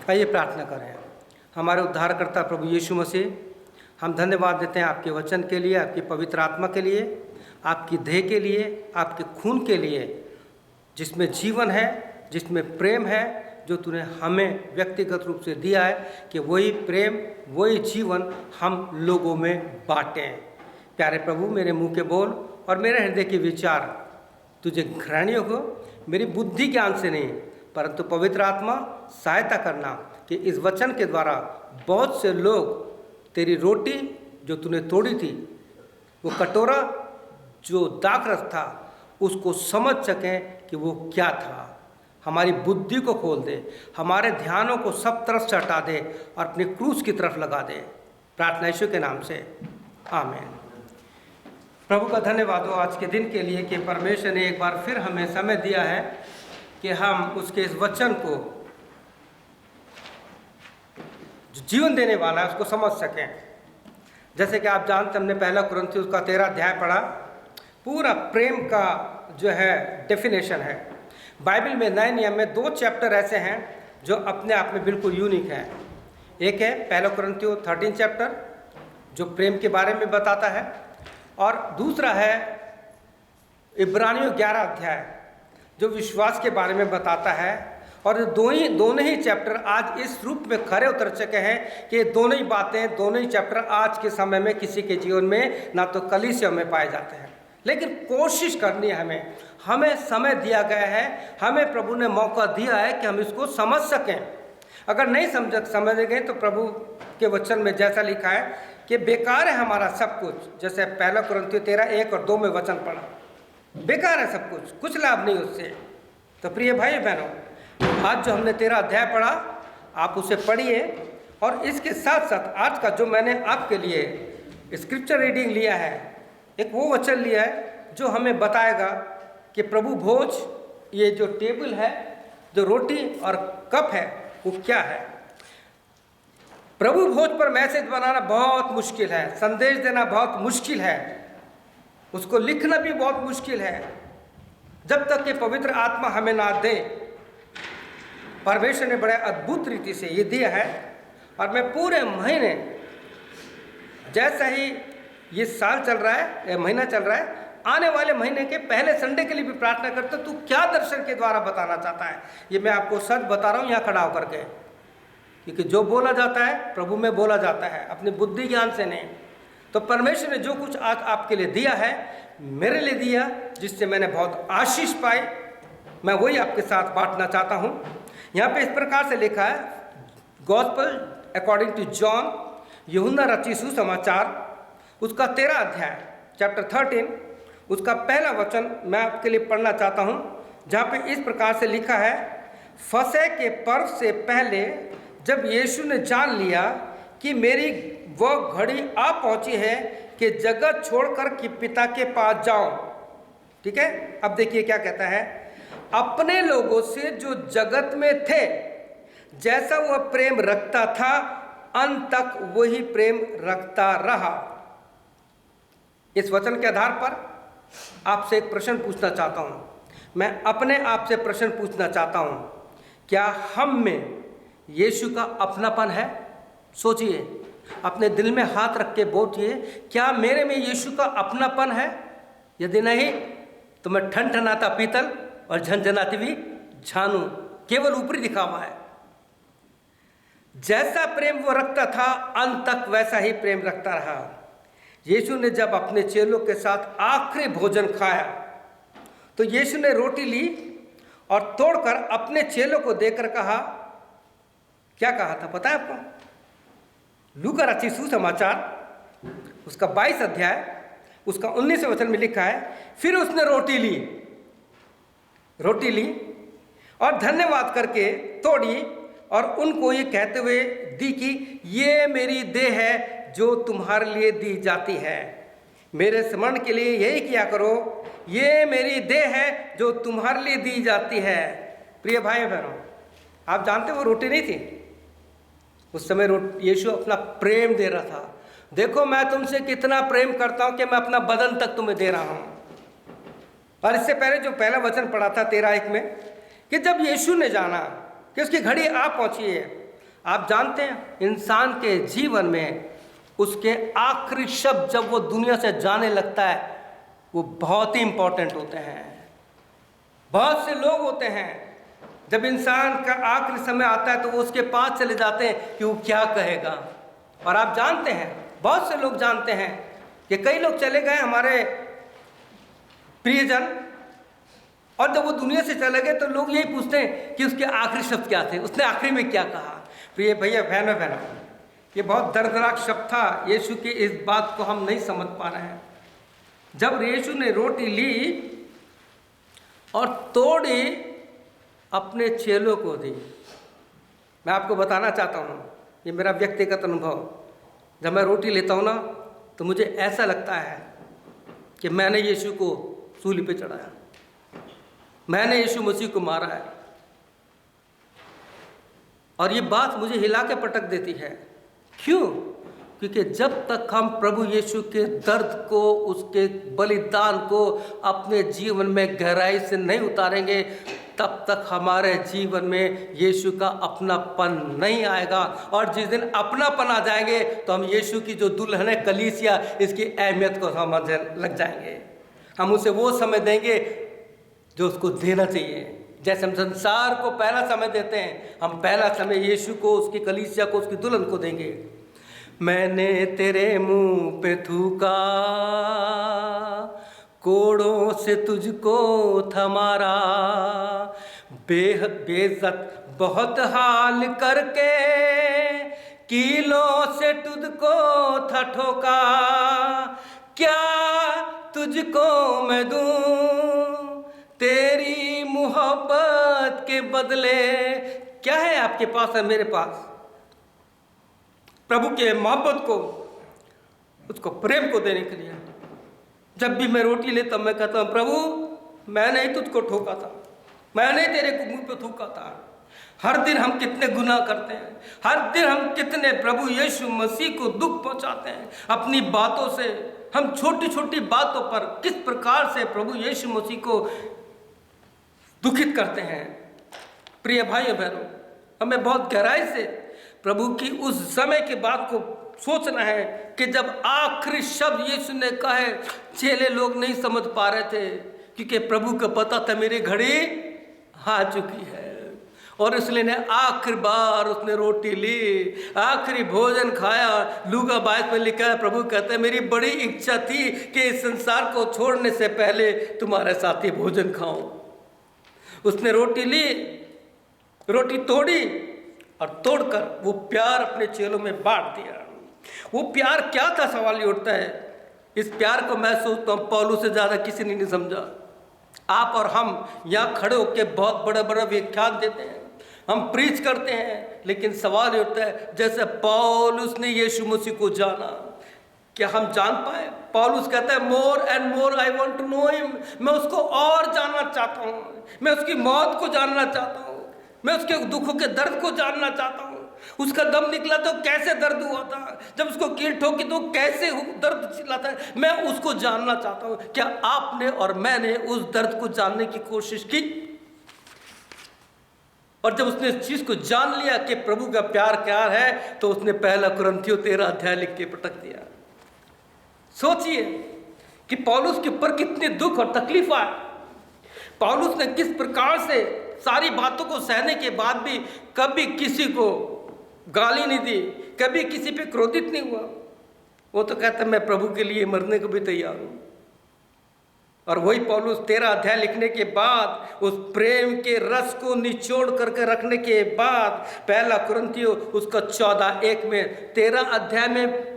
आइए प्रार्थना करें। हमारे उद्धारकर्ता प्रभु यीशु मसीह, हम धन्यवाद देते हैं आपके वचन के लिए, आपकी पवित्र आत्मा के लिए, आपकी देह के लिए, आपके खून के लिए, जिसमें जीवन है, जिसमें प्रेम है, जो तूने हमें व्यक्तिगत रूप से दिया है कि वही प्रेम, वही जीवन हम लोगों में बांटें। प्यारे प्रभु, मेरे मुंह के बोल और मेरे हृदय के विचार तुझे घृणीय हो, मेरी बुद्धि ज्ञान से नहीं, परंतु पवित्र आत्मा सहायता करना कि इस वचन के द्वारा बहुत से लोग तेरी रोटी जो तूने तोड़ी थी, वो कटोरा जो दाखरस था, उसको समझ सकें कि वो क्या था। हमारी बुद्धि को खोल दे, हमारे ध्यानों को सब तरफ से हटा दे और अपनी क्रूस की तरफ लगा दे। प्रार्थना यीशु के नाम से, आमीन। प्रभु का धन्यवाद हो आज के दिन के लिए कि परमेश्वर ने एक बार फिर हमें समय दिया है कि हम उसके इस वचन को जो जीवन देने वाला है उसको समझ सकें। जैसे कि आप जानते, हमने पहला कुरिन्थियों का 13 अध्याय पढ़ा। पूरा प्रेम का जो है डेफिनेशन है। बाइबल में नए नियम में 2 चैप्टर ऐसे हैं जो अपने आप में बिल्कुल यूनिक हैं। एक है पहला कुरिन्थियों 13 चैप्टर जो प्रेम के बारे में बताता है, और दूसरा है इब्रानियों 11 अध्याय जो विश्वास के बारे में बताता है। और दोनों ही चैप्टर आज इस रूप में खरे उतर चुके हैं कि दोनों ही बातें, दोनों ही चैप्टर आज के समय में किसी के जीवन में ना तो कलीसिया में पाए जाते हैं। लेकिन कोशिश करनी है, हमें समय दिया गया है, हमें प्रभु ने मौका दिया है कि हम इसको समझ सकें। अगर नहीं समझेंगे तो प्रभु के वचन में जैसा लिखा है कि बेकार है हमारा सब कुछ, जैसे पहला कुरिन्थियों 13 1 और 2 में वचन पढ़ा, बेकार है सब कुछ, कुछ लाभ नहीं उससे। तो प्रिय भाई बहनों, आज जो हमने 13 अध्याय पढ़ा, आप उसे पढ़िए, और इसके साथ साथ आज का जो मैंने आपके लिए स्क्रिप्चर रीडिंग लिया है, एक वो वचन लिया है जो हमें बताएगा कि प्रभु भोज, ये जो टेबल है, जो रोटी और कप है, वो क्या है। प्रभु भोज पर मैसेज बनाना बहुत मुश्किल है, संदेश देना बहुत मुश्किल है, उसको लिखना भी बहुत मुश्किल है, जब तक कि पवित्र आत्मा हमें ना दे। परमेश्वर ने बड़े अद्भुत रीति से ये दिया है, और मैं पूरे महीने, जैसा ही ये साल चल रहा है, ये महीना चल रहा है, आने वाले महीने के पहले संडे के लिए भी प्रार्थना करता हूँ, तू क्या दर्शन के द्वारा बताना चाहता है। ये मैं आपको सच बता रहा हूँ यहाँ खड़ा होकर के, क्योंकि जो बोला जाता है प्रभु में बोला जाता है, अपनी बुद्धि ज्ञान से नहीं। तो परमेश्वर ने जो कुछ आज आपके लिए दिया है, मेरे लिए दिया, जिससे मैंने बहुत आशीष पाई, मैं वही आपके साथ बांटना चाहता हूँ। यहाँ पे इस प्रकार से लिखा है, गॉस्पेल अकॉर्डिंग टू जॉन, यूहन्ना रचित सुसमाचार, उसका 13 अध्याय चैप्टर 13, उसका पहला वचन मैं आपके लिए पढ़ना चाहता हूँ, जहाँ पे इस प्रकार से लिखा है, फसह के पर्व से पहले जब यीशु ने जान लिया कि मेरी वह घड़ी आ पहुँची है कि जगत छोड़कर कि पिता के पास जाऊँ। ठीक है, अब देखिए क्या कहता है, अपने लोगों से जो जगत में थे जैसा वह प्रेम रखता था, अंत तक वही प्रेम रखता रहा। इस वचन के आधार पर आपसे एक प्रश्न पूछना चाहता हूं। मैं अपने आप से प्रश्न पूछना चाहता हूं, क्या हम में यीशु का अपनापन है? सोचिए, अपने दिल में हाथ रख के बोलिए, क्या मेरे में यीशु का अपनापन है? यदि नहीं तो मैं ठनठनाता पीतल और झनझनाती भी झानू, केवल ऊपरी दिखावा है। जैसा प्रेम वो रखता था, अंत तक वैसा ही प्रेम रखता रहा। यीशु ने जब अपने चेलों के साथ आखिरी भोजन खाया, तो यीशु ने रोटी ली और तोड़कर अपने चेलों को देकर कहा, क्या कहा था पता है आपको? लूका रचित सुसमाचार उसका 22 अध्याय उसका 19वें वचन में लिखा है, फिर उसने रोटी ली और धन्यवाद करके तोड़ी और उनको ये कहते हुए दी कि ये मेरी देह है जो तुम्हारे लिए दी जाती है, मेरे स्मरण के लिए यही किया करो, ये मेरी देह है जो तुम्हारे लिए दी जाती है। प्रिय भाई बहनों, आप जानते हो वो रोटी नहीं थी, उस समय यीशु अपना प्रेम दे रहा था। देखो मैं तुमसे कितना प्रेम करता हूं कि मैं अपना बदन तक तुम्हें दे रहा हूं। और इससे पहले जो पहला वचन पढ़ा था 13:1 में, कि जब यीशु ने जाना कि उसकी घड़ी आ पहुंची है, आप जानते हैं इंसान के जीवन में उसके आखिरी शब्द जब वो दुनिया से जाने लगता है वो बहुत ही इंपॉर्टेंट होते हैं। बहुत से लोग होते हैं जब इंसान का आखिरी समय आता है तो वो उसके पास चले जाते हैं कि वो क्या कहेगा। और आप जानते हैं, बहुत से लोग जानते हैं कि कई लोग चले गए हमारे प्रियजन, और जब वो दुनिया से चले गए तो लोग यही पूछते हैं कि उसके आखिरी शब्द क्या थे, उसने आखिरी में क्या कहा। प्रिय भैया बहनों, ये बहुत दर्दनाक शब्द था। यीशु की इस बात को हम नहीं समझ पा रहे हैं। जब यीशु ने रोटी ली और तोड़ी, अपने चेलों को दी। मैं आपको बताना चाहता हूँ, ये मेरा व्यक्तिगत अनुभव, जब मैं रोटी लेता हूँ ना तो मुझे ऐसा लगता है कि मैंने यीशु को सूली पे चढ़ाया, मैंने यीशु मसीह को मारा है। और ये बात मुझे हिला के पटक देती है। क्यों? क्योंकि जब तक हम प्रभु यीशु के दर्द को, उसके बलिदान को अपने जीवन में गहराई से नहीं उतारेंगे, तब तक हमारे जीवन में यीशु का अपनापन नहीं आएगा। और जिस दिन अपनापन आ जाएंगे तो हम यीशु की जो दुल्हन है कलीसिया, इसकी अहमियत को समझने लग जाएंगे। हम उसे वो समय देंगे जो उसको देना चाहिए। जैसे हम संसार को पहला समय देते हैं, हम पहला समय यीशु को, उसकी कलीसिया को, उसकी दुल्हन को देंगे। मैंने तेरे मुंह पे थूका, कोड़ों से तुझको थमारा, बेइज्जत बहुत हाल करके कीलों से तुझको था ठोका। क्या तुझको मैं दूं तेरी मोहब्बत के बदले? क्या है आपके पास है मेरे पास? प्रभु के मोहब्बत को, उसको प्रेम को देने के लिए। जब भी मैं रोटी लेता मैं कहता हूँ, प्रभु मैंने ही तुझको ठोका था, मैंने तेरे को मुंह पे थूका था। हर दिन हम कितने गुनाह करते हैं, हर दिन हम कितने प्रभु यीशु मसीह को दुख पहुंचाते हैं अपनी बातों से। हम छोटी छोटी बातों पर किस प्रकार से प्रभु यीशु मसीह को दुखित करते हैं। प्रिय भाइयों बहनों, हमें बहुत गहराई से प्रभु की उस समय की बात को सोचना है कि जब आखिरी शब्द यीशु ने कहे, चेले लोग नहीं समझ पा रहे थे क्योंकि प्रभु को पता था मेरी घड़ी आ चुकी है। और इसलिए ने आखिरी बार उसने रोटी ली, आखिरी भोजन खाया। लूका 22 में लिखा है, प्रभु कहते हैं मेरी बड़ी इच्छा थी कि इस संसार को छोड़ने से पहले तुम्हारे साथ ही भोजन खाऊं। उसने रोटी ली, रोटी तोड़ी और तोड़कर वो प्यार अपने चेलों में बांट दिया। वो प्यार क्या था, सवाल ये उठता है। इस प्यार को मैं सोचता हूँ पौलुस से ज़्यादा किसी ने नहीं समझा। आप और हम यहाँ खड़े होकर बहुत बड़ा बड़ा व्याख्यान देते हैं, हम प्रीच करते हैं, लेकिन सवाल ये उठता है जैसे पौलुस ने यीशु मसीह को जाना, क्या हम जान पाए? पौलुस कहता है more and more I want to know him. मैं उसको और जानना चाहता हूँ, मैं उसकी मौत को जानना चाहता हूँ, मैं उसके दुखों के दर्द को जानना चाहता हूँ। उसका दम निकला तो कैसे दर्द हुआ था, जब उसको कील ठोकी तो कैसे दर्द चिल्लाता है, मैं उसको जानना चाहता हूँ। क्या आपने और मैंने उस दर्द को जानने की कोशिश की? और जब उसने इस चीज को जान लिया कि प्रभु का प्यार क्या है, तो उसने पहला कुरिन्थियों 13 अध्याय लिख के पटक दिया। सोचिए कि पौलुस के ऊपर कितने दुख और तकलीफ आए। पौलुस ने किस प्रकार से सारी बातों को सहने के बाद भी कभी किसी को गाली नहीं दी, कभी किसी पे क्रोधित नहीं हुआ। वो तो कहता मैं प्रभु के लिए मरने को भी तैयार हूं। और वही पौलुस 13 अध्याय लिखने के बाद, उस प्रेम के रस को निचोड़ करके रखने के बाद, पहला कुरिन्थियों उसका 14:1 में 13 अध्याय में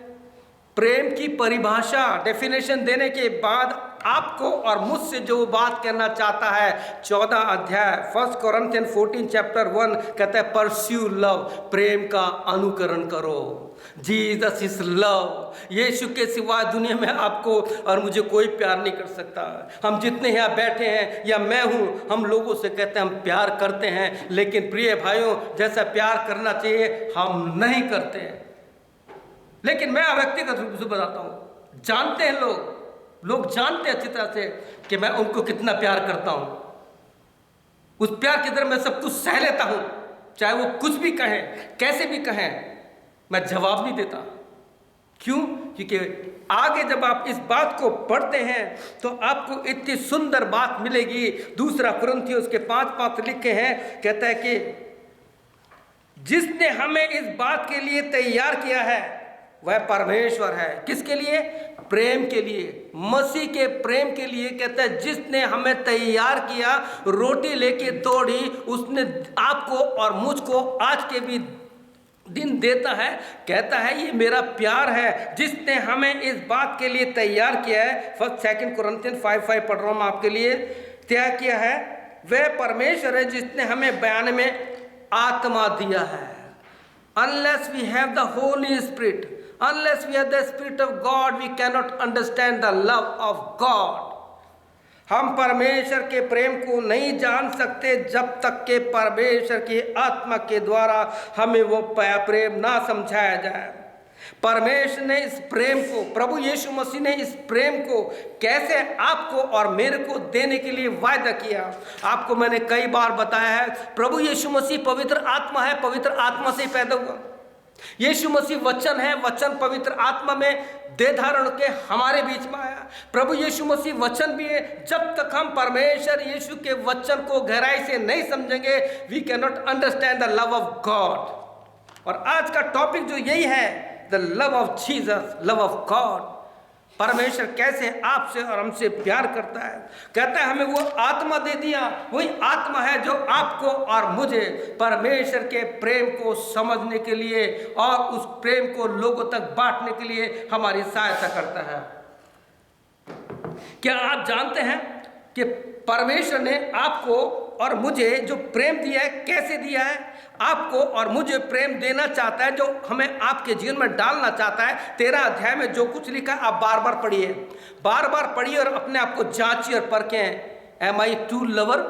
प्रेम की परिभाषा, डेफिनेशन देने के बाद आपको और मुझसे जो बात कहना चाहता है, 14 अध्याय 1 कोरिन्थियन 14 चैप्टर 1 कहता है परस्यू लव, प्रेम का अनुकरण करो। Jesus is love. यीशु के सिवा दुनिया में आपको और मुझे कोई प्यार नहीं कर सकता। हम जितने यहाँ बैठे हैं या मैं हूँ, हम लोगों से कहते हैं हम प्यार करते हैं, लेकिन प्रिय भाइयों जैसा प्यार करना चाहिए हम नहीं करते हैं। लेकिन मैं व्यक्तिगत रूप से बताता हूँ, जानते हैं लोग जानते हैं अच्छी तरह से कि मैं उनको कितना प्यार करता हूँ। उस प्यार के अंदर मैं सब कुछ सह लेता हूँ, चाहे वो कुछ भी कहें, कैसे भी कहें, मैं जवाब नहीं देता। क्यों? क्योंकि आगे जब आप इस बात को पढ़ते हैं तो आपको इतनी सुंदर बात मिलेगी। दूसरा कुरिन्थियों उसके 5:5 लिखे हैं, कहता है कि जिसने हमें इस बात के लिए तैयार किया है वह परमेश्वर है। किसके लिए? प्रेम के लिए, मसीह के प्रेम के लिए। कहता है जिसने हमें तैयार किया, रोटी लेके तोड़ी, उसने आपको और मुझको आज के भी दिन देता है। कहता है ये मेरा प्यार है, जिसने हमें इस बात के लिए तैयार किया है। 2 कुरिन्थियन 5:5 पढ़ रहा हूं मैं आपके लिए। तैयार किया है वह परमेश्वर है जिसने हमें बयान में आत्मा दिया है। Unless we have the Holy Spirit, unless we have the Spirit of God, we cannot understand the love of God. हम परमेश्वर के प्रेम को नहीं जान सकते जब तक के परमेश्वर की आत्मा के द्वारा हमें वो प्रेम ना समझाया जाए। परमेश्वर ने इस प्रेम को, प्रभु यीशु मसीह ने इस प्रेम को कैसे आपको और मेरे को देने के लिए वायदा किया। आपको मैंने कई बार बताया है, प्रभु यीशु मसीह पवित्र आत्मा है, पवित्र आत्मा से पैदा हुआ। यीशु मसीह वचन है, वचन पवित्र आत्मा में देह धारण के हमारे बीच में आया। प्रभु यीशु मसीह वचन भी है। जब तक हम परमेश्वर यीशु के वचन को गहराई से नहीं समझेंगे, we can not understand the love of God. और आज का टॉपिक जो यही है, the love of Jesus, love of God. परमेश्वर कैसे आपसे और हमसे प्यार करता है। कहता है हमें वो आत्मा दे दिया। वही आत्मा है जो आपको और मुझे परमेश्वर के प्रेम को समझने के लिए और उस प्रेम को लोगों तक बांटने के लिए हमारी सहायता करता है। क्या आप जानते हैं कि परमेश्वर ने आपको और मुझे जो प्रेम दिया है, कैसे दिया है? आपको और मुझे प्रेम देना चाहता है, जो हमें आपके जीवन में डालना चाहता है। 13 अध्याय में जो कुछ लिखा है आप बार बार पढ़िए, बार बार पढ़िए और अपने आप को जांचिए और परखें। Am I true lover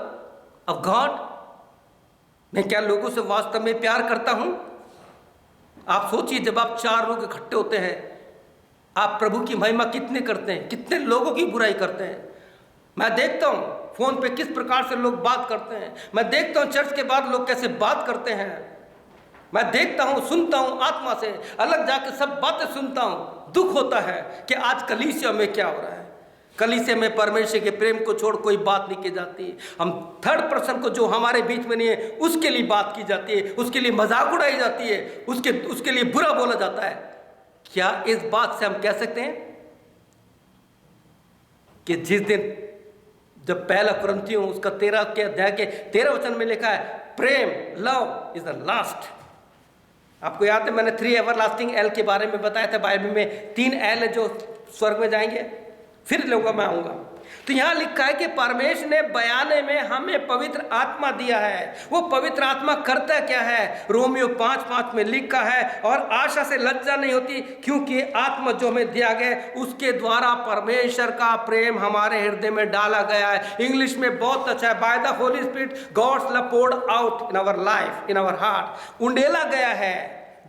of God? मैं क्या लोगों से वास्तव में प्यार करता हूं? आप सोचिए, जब आप 4 लोग इकट्ठे होते हैं, आप प्रभु की महिमा कितने करते हैं, कितने लोगों की बुराई करते हैं। मैं देखता हूं फोन पे किस प्रकार से लोग बात करते हैं। मैं देखता हूं चर्च के बाद लोग कैसे बात करते हैं। मैं देखता हूं, सुनता हूं, आत्मा से अलग जाके सब बातें सुनता हूं। दुख होता है कि आज कलीसिया में क्या हो रहा है। कलीसिया में परमेश्वर के प्रेम को छोड़ कोई बात नहीं की जाती। हम थर्ड पर्सन को, जो हमारे बीच में नहीं है, उसके लिए बात की जाती है, उसके लिए मजाक उड़ाई जाती है, उसके लिए बुरा बोला जाता है। क्या इस बात से हम कह सकते हैं कि जिस दिन जब पहला कुरिन्थियों उसका 13 के अध्याय के 13 वचन में लिखा है प्रेम, लव इज द लास्ट। आपको याद है मैंने 3 एवरलास्टिंग एल के बारे में बताया था। बाइबल में 3 एल है जो स्वर्ग में जाएंगे, फिर लोगों में आऊंगा। तो यहां लिखा है कि परमेश्वर ने बयाने में हमें पवित्र आत्मा दिया है। वो पवित्र आत्मा करता क्या है? रोमियो 5:5 में लिखा है, और आशा से लज्जा नहीं होती, क्योंकि आत्मा जो हमें दिया गया उसके द्वारा परमेश्वर का प्रेम हमारे हृदय में डाला गया है। इंग्लिश में बहुत अच्छा है, by the Holy Spirit God's love poured out in our life, in our heart. उंडेला गया है।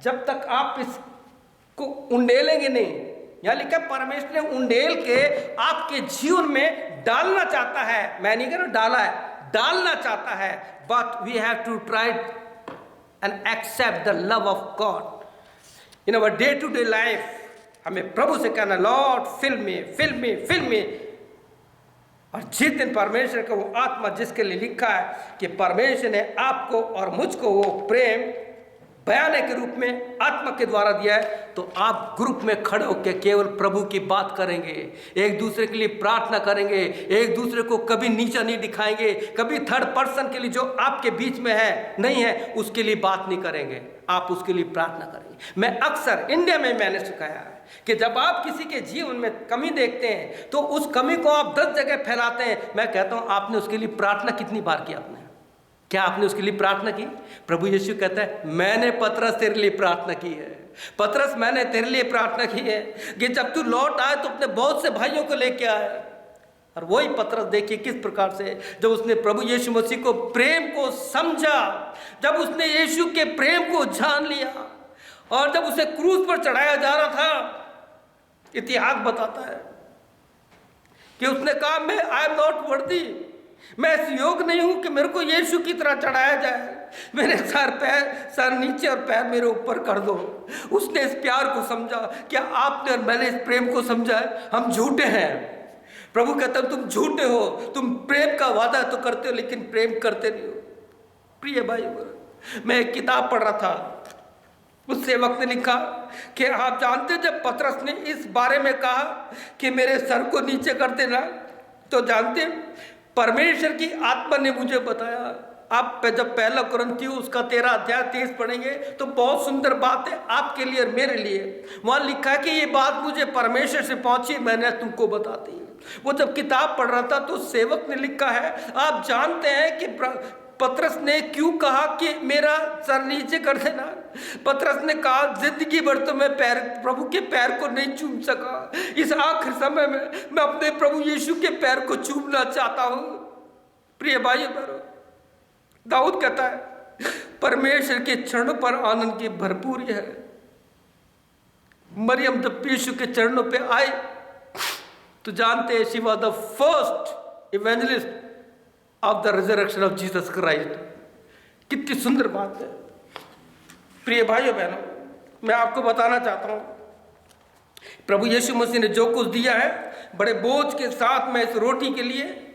जब तक आप इसको उंडेलेंगे नहीं, यहां लिखा परमेश्वर ने उंडेल के आपके जीवन में डालना चाहता है। मैं नहीं कह रहा डाला है, डालना चाहता है। But we have to try and accept the love of God in our day to day life. हमें प्रभु से कहना, Lord fill me, fill me, fill me. और जिस दिन परमेश्वर का वो आत्मा जिसके लिए लिखा है कि परमेश्वर ने आपको और मुझको वो प्रेम बयाने के रूप में आत्मा के द्वारा दिया है, तो आप ग्रुप में खड़े होकर केवल प्रभु की बात करेंगे, एक दूसरे के लिए प्रार्थना करेंगे, एक दूसरे को कभी नीचा नहीं दिखाएंगे, कभी थर्ड पर्सन के लिए जो आपके बीच में है नहीं है उसके लिए बात नहीं करेंगे, आप उसके लिए प्रार्थना करेंगे। मैं अक्सर इंडिया में मैंने सिखाया है कि जब आप किसी के जीवन में कमी देखते हैं तो उस कमी को आप 10 जगह फैलाते हैं। मैं कहता हूं आपने उसके लिए प्रार्थना कितनी बार की? आपने क्या आपने उसके लिए प्रार्थना की? प्रभु यीशु कहता है मैंने पतरस तेरे लिए प्रार्थना की है। पतरस मैंने तेरे लिए प्रार्थना की है कि जब तू लौट आए तो अपने बहुत से भाइयों को लेके आए। और वही पतरस देखिए किस प्रकार से जब उसने प्रभु यीशु मसीह को प्रेम को समझा, जब उसने यीशु के प्रेम को जान लिया, और जब उसे क्रूस पर चढ़ाया जा रहा था, इतिहास बताता है कि उसने कहा मैं आई एम नॉट वर्दी, मैं इस योग नहीं हूं कि मेरे को यीशु की तरह चढ़ाया जाए। मेरे सर नीचे और पैर मेरे ऊपर कर दो। उसने इस प्यार को समझा। क्या आपने और मैंने इस प्रेम को समझा है? हम झूठे हैं। प्रभु कहता है तुम झूठे हो, तुम प्रेम का वादा तो करते हो लेकिन प्रेम करते नहीं हो। प्रिय भाई, मैं एक किताब पढ़ रहा था, उस सेवक ने लिखा कि आप जानते जब पतरस ने इस बारे में कहा कि मेरे सर को नीचे कर देना, तो जानते परमेश्वर की आत्मा ने मुझे बताया। आप जब पहला कुरिन्थियों उसका 13 अध्याय 23 पढ़ेंगे तो बहुत सुंदर बात है आपके लिए और मेरे लिए। वहाँ लिखा है कि ये बात मुझे परमेश्वर से पहुंची, मैंने तुमको बता दी। वो जब किताब पढ़ रहा था तो सेवक ने लिखा है, आप जानते हैं कि पतरस ने क्यों कहा कि मेरा सर नीचे कर देना? पतरस ने कहा जिंदगी भर तो मैं प्रभु के पैर को नहीं चूम सका, इस आखिरी समय में मैं अपने प्रभु यीशु के पैर को चूमना चाहता हूं। प्रिय भाई बहनों, दाऊद कहता है परमेश्वर के चरणों पर आनंद की भरपूरी है। मरियम जब यीशु के चरणों पे आई तो जानते हैं she was the first evangelist of the resurrection of Jesus Christ. कितनी सुंदर बात है। प्रिय भाइयों बहनों, मैं आपको बताना चाहता हूं प्रभु यीशु मसीह ने जो कुछ दिया है, बड़े बोझ के साथ मैं इस रोटी के लिए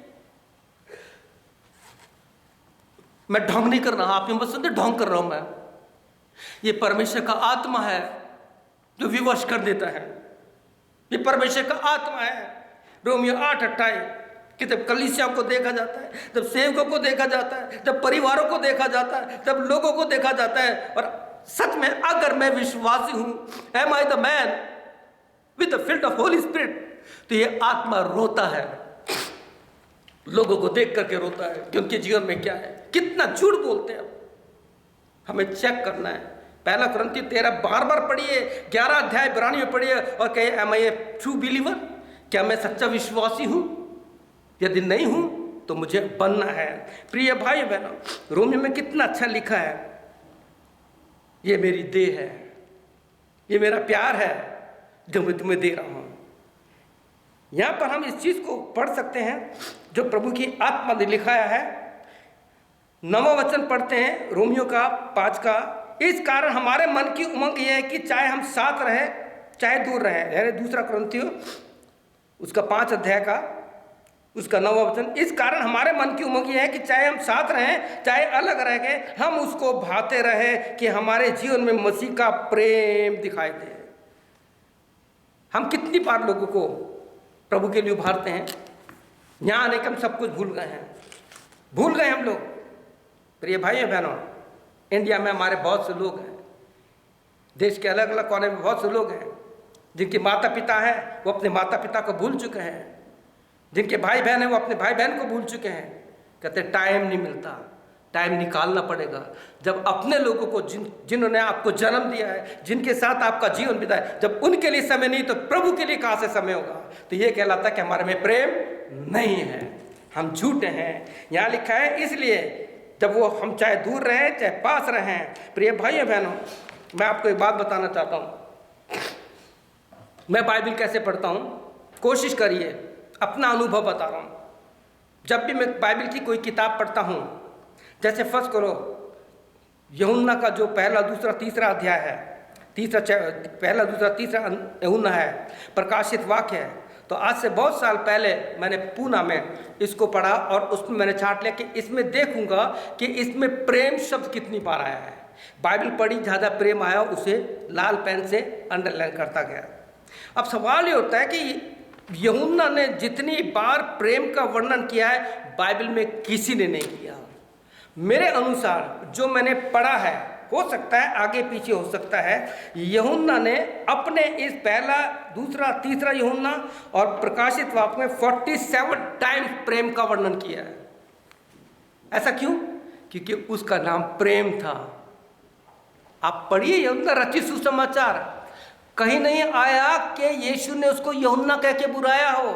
मैं ढोंग नहीं कर रहा। आप ये मत सुनते ढोंग कर रहा हूं मैं। ये परमेश्वर का आत्मा है जो विवश कर देता है। ये परमेश्वर का आत्मा है। रोमियो 8:28 कि जब कलीसिया को देखा जाता है, जब सेवकों को देखा जाता है, जब परिवारों को देखा जाता है, जब लोगों को देखा जाता है, और सच में अगर मैं विश्वासी हूं, am I the man with the filled of Holy Spirit, तो ये आत्मा रोता है, लोगों को देख करके रोता है कि उनके जीवन में क्या है, कितना झूठ बोलते हैं। हमें चेक करना है। पहला कुरिन्थियों 13 बार पढ़िए, 11 अध्याय 42 में पढ़िए और कहिए एम आई ए ट्रू बिलीवर, क्या मैं सच्चा विश्वासी हूं? यदि नहीं हूं तो मुझे बनना है। प्रिय भाई बहनों, रोमियो में कितना अच्छा लिखा है, ये मेरी देह है, ये मेरा प्यार है जो मैं तुम्हें दे रहा हूं। यहां पर हम इस चीज को पढ़ सकते हैं जो प्रभु की आत्मा ने लिखाया है। 9वां वचन पढ़ते हैं रोमियो का 5 का। इस कारण हमारे मन की उमंग यह है कि चाहे हम साथ रहे चाहे दूर रहे। दूसरा कुरिन्थियों उसका 5 अध्याय का उसका 9वां वचन। इस कारण हमारे मन की उमंग यह है कि चाहे हम साथ रहें चाहे अलग रह गए, हम उसको भाते रहे कि हमारे जीवन में मसीह का प्रेम दिखाई दे। हम कितनी बार लोगों को प्रभु के लिए उभारते हैं, यहाँ आने के हम सब कुछ भूल गए हैं, भूल गए हम लोग। प्रिय भाइयों बहनों, इंडिया में हमारे बहुत से लोग हैं, देश के अलग अलग कोने में बहुत से लोग हैं जिनके माता पिता हैं वो अपने माता पिता को भूल चुके हैं, जिनके भाई बहन हैं वो अपने भाई बहन को भूल चुके हैं। कहते टाइम नहीं मिलता, टाइम निकालना पड़ेगा। जब अपने लोगों को जिन्होंने आपको जन्म दिया है, जिनके साथ आपका जीवन बिताया, जब उनके लिए समय नहीं तो प्रभु के लिए कहाँ से समय होगा? तो ये कहलाता है कि हमारे में प्रेम नहीं है, हम झूठे हैं। यहाँ लिखा है इसलिए जब वो हम चाहे दूर रहें चाहे पास रहें। प्रिय भाइयों बहनों, मैं आपको एक बात बताना चाहता हूँ। मैं बाइबल कैसे पढ़ता हूँ, कोशिश करिए, अपना अनुभव बता रहा हूँ। जब भी मैं बाइबल की कोई किताब पढ़ता हूँ, जैसे फर्स्ट करो यूहन्ना का जो पहला दूसरा तीसरा अध्याय है, पहला दूसरा तीसरा यूहन्ना है, प्रकाशित वाक्य है, तो आज से बहुत साल पहले मैंने पूना में इसको पढ़ा और उसमें मैंने छाट लिया कि इसमें देखूंगा कि इसमें प्रेम शब्द कितनी बार आया है। बाइबल पढ़ी, ज़्यादा प्रेम आया उसे लाल पेन से अंडरलाइन करता गया। अब सवाल ये होता है कि यूहन्ना ने जितनी बार प्रेम का वर्णन किया है बाइबल में किसी ने नहीं किया। मेरे अनुसार जो मैंने पढ़ा है, हो सकता है आगे पीछे हो सकता है, यूहन्ना ने अपने इस पहला दूसरा तीसरा यूहन्ना और प्रकाशित वाक्य में 47 टाइम्स प्रेम का वर्णन किया है। ऐसा क्यों? क्योंकि उसका नाम प्रेम था। आप पढ़िए यूहन्ना रचित सुसमाचार, कहीं नहीं आया कि यीशु ने उसको यूहन्ना कह के बुलाया हो।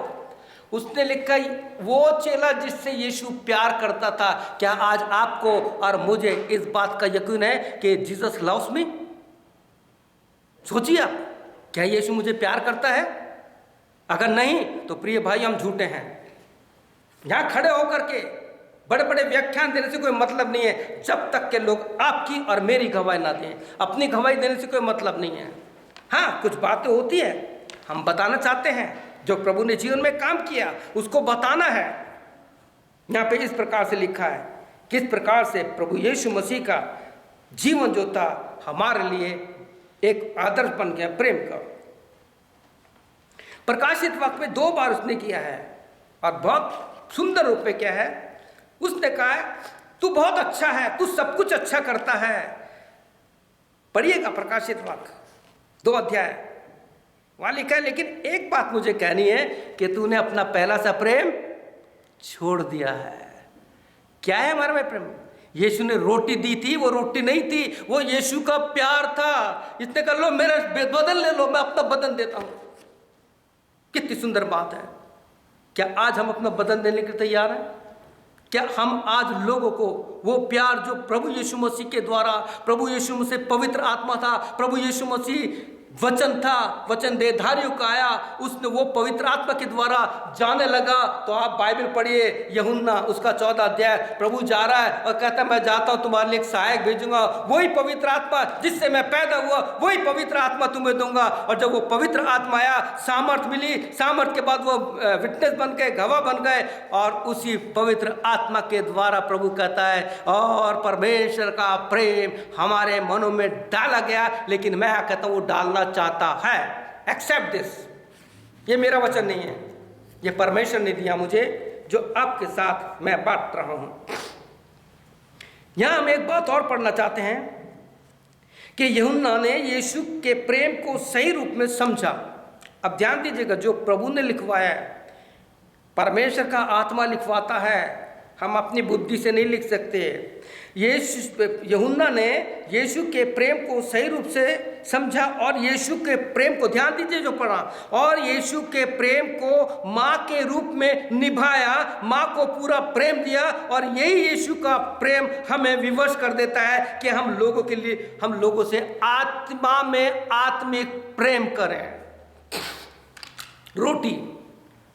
उसने लिखा वो चेला जिससे यीशु प्यार करता था। क्या आज आपको और मुझे इस बात का यकीन है कि जीसस लव्स मी? सोचिए आप, क्या यीशु मुझे प्यार करता है? अगर नहीं तो प्रिय भाई हम झूठे हैं। यहाँ खड़े होकर के बड़े बड़े व्याख्यान देने से कोई मतलब नहीं है जब तक के लोग आपकी और मेरी गवाही ना दें। अपनी गवाही देने से कोई मतलब नहीं है। हाँ, कुछ बातें होती है, हम बताना चाहते हैं, जो प्रभु ने जीवन में काम किया उसको बताना है। यहाँ पे इस प्रकार से लिखा है, किस प्रकार से प्रभु यीशु मसीह का जीवन जो था हमारे लिए एक आदर्श बन गया प्रेम का। प्रकाशित वाक्य में 2 बार उसने किया है और बहुत सुंदर रूप में क्या है, उसने कहा है तू बहुत अच्छा है, तू सब कुछ अच्छा करता है। पढ़िएगा प्रकाशित वाक्य 2 अध्याय वहां लिखा है, लेकिन एक बात मुझे कहनी है कि तूने अपना पहला सा प्रेम छोड़ दिया है। क्या है हमारे में प्रेम? यीशु ने रोटी दी थी, वो रोटी नहीं थी, वो यीशु का प्यार था। इसने कहा लो मेरा बदन ले लो, मैं अपना बदन देता हूं। कितनी सुंदर बात है। क्या आज हम अपना बदन देने के लिए तैयार हैं? क्या हम आज लोगों को वो प्यार जो प्रभु यीशु मसीह के द्वारा, प्रभु यीशु मसीह पवित्र आत्मा था, प्रभु यीशु मसीह वचन था, वचन देहधारियों का आया, उसने वो पवित्र आत्मा के द्वारा जाने लगा। तो आप बाइबल पढ़िए, यूहन्ना उसका 14 अध्याय, प्रभु जा रहा है और कहता है मैं जाता हूं, तुम्हारे लिए एक सहायक भेजूंगा, वही पवित्र आत्मा जिससे मैं पैदा हुआ, वही पवित्र आत्मा तुम्हें दूंगा। और जब वो पवित्र आत्मा आया, सामर्थ मिली, सामर्थ के बाद वो विटनेस बन गए, गवाह बन गए, और उसी पवित्र आत्मा के द्वारा प्रभु कहता है और परमेश्वर का प्रेम हमारे मनों में डाला गया। लेकिन मैं कहता हूं वो डालना चाहता है। एक्सेप्ट दिस, ये मेरा वचन नहीं है, ये परमेश्वर ने दिया मुझे, जो आपके साथ मैं बांट रहा हूं। यहां हम एक बात और पढ़ना चाहते हैं कि यूहन्ना ने यीशु के प्रेम को सही रूप में समझा। अब ध्यान दीजिएगा, जो प्रभु ने लिखवाया है, परमेश्वर का आत्मा लिखवाता है, हम अपनी बुद्धि से नहीं लिख सकते। यूहन्ना ने यीशु के प्रेम को सही रूप से समझा और यीशु के प्रेम को, ध्यान दीजिए जो पढ़ा, और यीशु के प्रेम को माँ के रूप में निभाया, माँ को पूरा प्रेम दिया। और यही यीशु का प्रेम हमें विवश कर देता है कि हम लोगों के लिए, हम लोगों से आत्मा में आत्मिक प्रेम करें।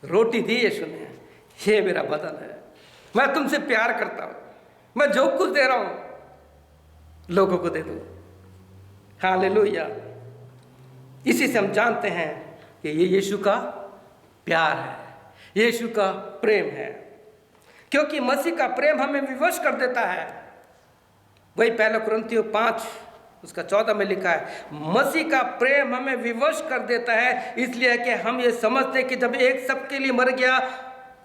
रोटी दी यीशु ने, ये मेरा बदन है, मैं तुमसे प्यार करता हूं, मैं जो कुछ दे रहा हूं लोगों को दे दो। हालेलुया। इसी से हम जानते हैं कि ये यीशु का प्यार है, यीशु का प्रेम है, क्योंकि मसीह का प्रेम हमें विवश कर देता है। वही पहला कुरिन्थियों 5 उसका 14 में लिखा है, मसीह का प्रेम हमें विवश कर देता है, इसलिए कि हम ये समझते हैं कि जब एक सबके लिए मर गया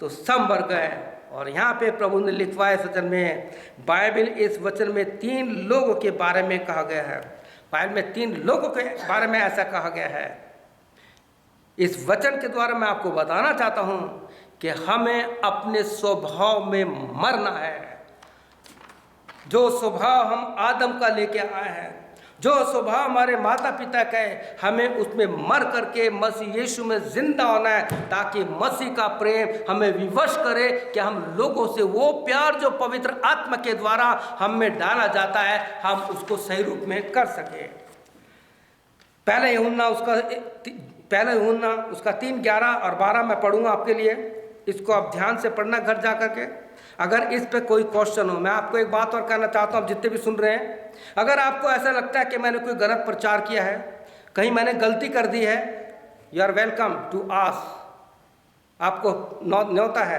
तो सब मर गए। और यहाँ पे प्रभु ने लिखवाया इस वचन में, बाइबल इस वचन में 3 लोगों के बारे में कहा गया है। बाइबल में 3 लोगों के बारे में ऐसा कहा गया है। इस वचन के द्वारा मैं आपको बताना चाहता हूँ कि हमें अपने स्वभाव में मरना है। जो स्वभाव हम आदम का लेके आए हैं, जो स्वभाव हमारे माता पिता का है, हमें उसमें मर करके मसीह यीशु में जिंदा होना है, ताकि मसीह का प्रेम हमें विवश करे कि हम लोगों से वो प्यार जो पवित्र आत्मा के द्वारा हम में डाला जाता है, हम उसको सही रूप में कर सके। पहले यूहन्ना उसका 3, 11 और 12 मैं पढ़ूंगा आपके लिए। इसको आप ध्यान से पढ़ना घर जा करके। अगर इस पे कोई क्वेश्चन हो, मैं आपको एक बात और कहना चाहता हूँ, जितने भी सुन रहे हैं, अगर आपको ऐसा लगता है कि मैंने कोई गलत प्रचार किया है, कहीं मैंने गलती कर दी है, you are welcome to ask. आपको न्योता है,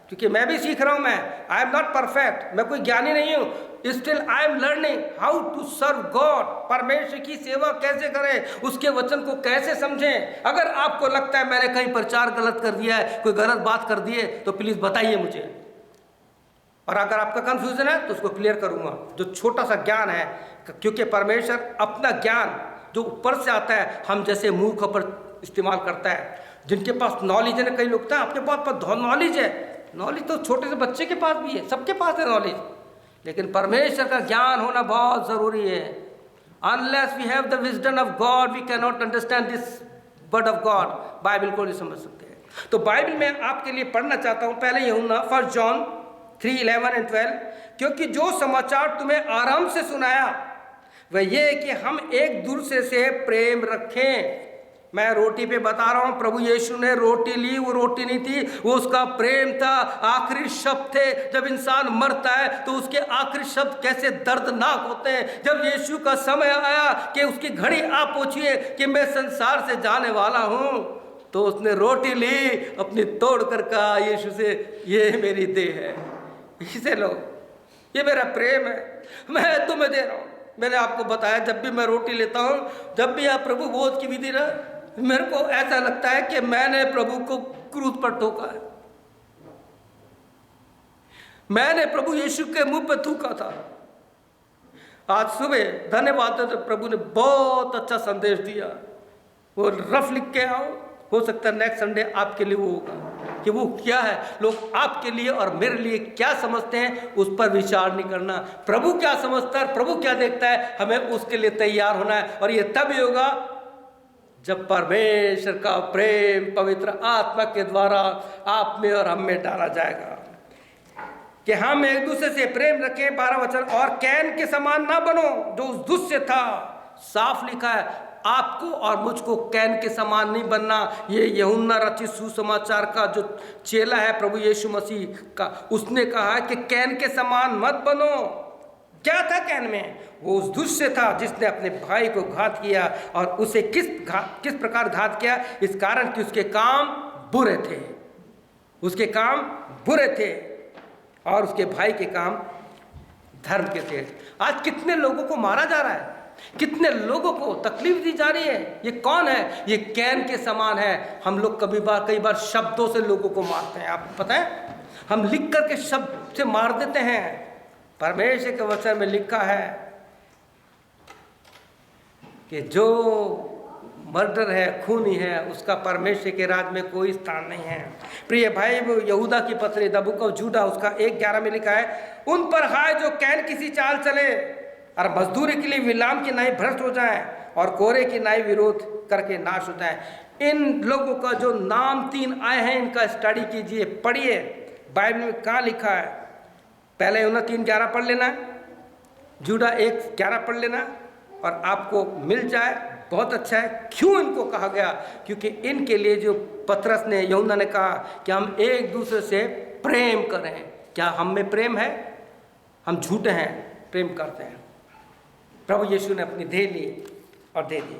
क्योंकि मैं भी सीख रहा हूँ। आई एम नॉट परफेक्ट, मैं कोई ज्ञानी नहीं हूँ, still I am learning how to serve God. परमेश्वर की सेवा कैसे करें, उसके वचन को कैसे समझें। अगर आपको लगता है मैंने कहीं प्रचार गलत कर दिया है, कोई गलत बात कर दी है, तो प्लीज़ बताइए मुझे। और अगर आपका कंफ्यूजन है तो उसको क्लियर करूंगा, जो छोटा सा ज्ञान है, क्योंकि परमेश्वर अपना ज्ञान जो ऊपर से आता है हम जैसे मूर्खों पर इस्तेमाल करता है। जिनके पास नॉलेज है ना, कई लोग हैं आपके पास नॉलेज है, नॉलेज तो छोटे से बच्चे के पास भी है, सबके पास है नॉलेज, लेकिन परमेश्वर का ज्ञान होना बहुत ज़रूरी है। Unless we have the wisdom of God we can not understand this word of God. Bible को नहीं समझ सकते हैं। तो बाइबल में आपके लिए पढ़ना चाहता हूँ, पहले यूहन्ना 1 जॉन 3:11 और 12, क्योंकि जो समाचार तुम्हें आराम से सुनाया वह ये है कि हम एक दूसरे से प्रेम रखें। मैं रोटी पे बता रहा हूं, प्रभु यीशु ने रोटी ली, वो रोटी नहीं थी, वो उसका प्रेम था। आखिरी शब्द थे। जब इंसान मरता है तो उसके आखिरी शब्द कैसे दर्दनाक होते हैं। जब यीशु का समय आया कि उसकी घड़ी आ पहुंची है कि मैं संसार से जाने वाला हूं, तो उसने रोटी ली, अपनी तोड़ कर कहा यीशु से, ये मेरी देह है, इसे लो, ये मेरा प्रेम है, मैं तुम्हें दे रहा हूं। मैंने आपको बताया, जब भी मैं रोटी लेता हूं, जब भी आप प्रभु भोज की विधि ना, मेरे को ऐसा लगता है कि मैंने प्रभु को क्रूस पर ठोका है, मैंने प्रभु यीशु के मुंह पे थूका था। आज सुबह धन्यवाद है, तो प्रभु ने बहुत अच्छा संदेश दिया, वो रफ लिख के आओ, हो सकता है नेक्स्ट संडे आपके लिए वो होगा कि वो क्या है, लोग आपके लिए और मेरे लिए क्या समझते हैं, उस पर विचार नहीं करना। प्रभु क्या समझता है, प्रभु क्या देखता है, हमें उसके लिए तैयार होना है। और ये तभी होगा जब परमेश्वर का प्रेम पवित्र आत्मा के द्वारा आप में और हम में डाला जाएगा कि हम एक दूसरे से प्रेम रखें। 12 वचन, और कैन के समान ना बनो जो उस दुष्ट था। साफ लिखा है, आपको और मुझको कैन के समान नहीं बनना। ये यूहन्ना रचित सुसमाचार का जो चेला है प्रभु यीशु मसीह का, उसने कहा है कि कैन के समान मत बनो। क्या था कैन में? वो उस दुष्ट था जिसने अपने भाई को घात किया, और उसे किस प्रकार घात किया? इस कारण कि उसके काम बुरे थे, उसके काम बुरे थे और उसके भाई के काम धर्म के थे। आज कितने लोगों को मारा जा रहा है, कितने लोगों को तकलीफ दी जा रही है। ये कौन है? ये कैन के समान है। हम लोग कई बार शब्दों से लोगों को मारते हैं। आपको पता है, हम लिख करके शब्द से मार देते हैं। परमेश्वर के वचन में लिखा है कि जो मर्डर है, खूनी है, उसका परमेश्वर के राज में कोई स्थान नहीं है। प्रिय भाई, वो यहूदा की पत्री द बुक ऑफ जूडा उसका 1:11 में लिखा है, उन पर हाय जो कैन किसी चाल चले और मजदूरी के लिए विलाम की नाई भ्रष्ट हो जाए और कोरे की नाई विरोध करके नाश हो जाए। इन लोगों का जो नाम 3 आए हैं, इनका स्टडी कीजिए, पढ़िए। बाइबल में कहाँ लिखा है? पहले यूहन्ना 3:11 पढ़ लेना, जूडा 1:11 पढ़ लेना और आपको मिल जाए। बहुत अच्छा है। क्यों इनको कहा गया? क्योंकि इनके लिए जो पतरस ने, यूहन्ना ने कहा कि हम एक दूसरे से प्रेम करें। क्या हम में प्रेम है? हम झूठे हैं, प्रेम करते हैं। प्रभु यीशु ने अपनी देह ली और दे दी।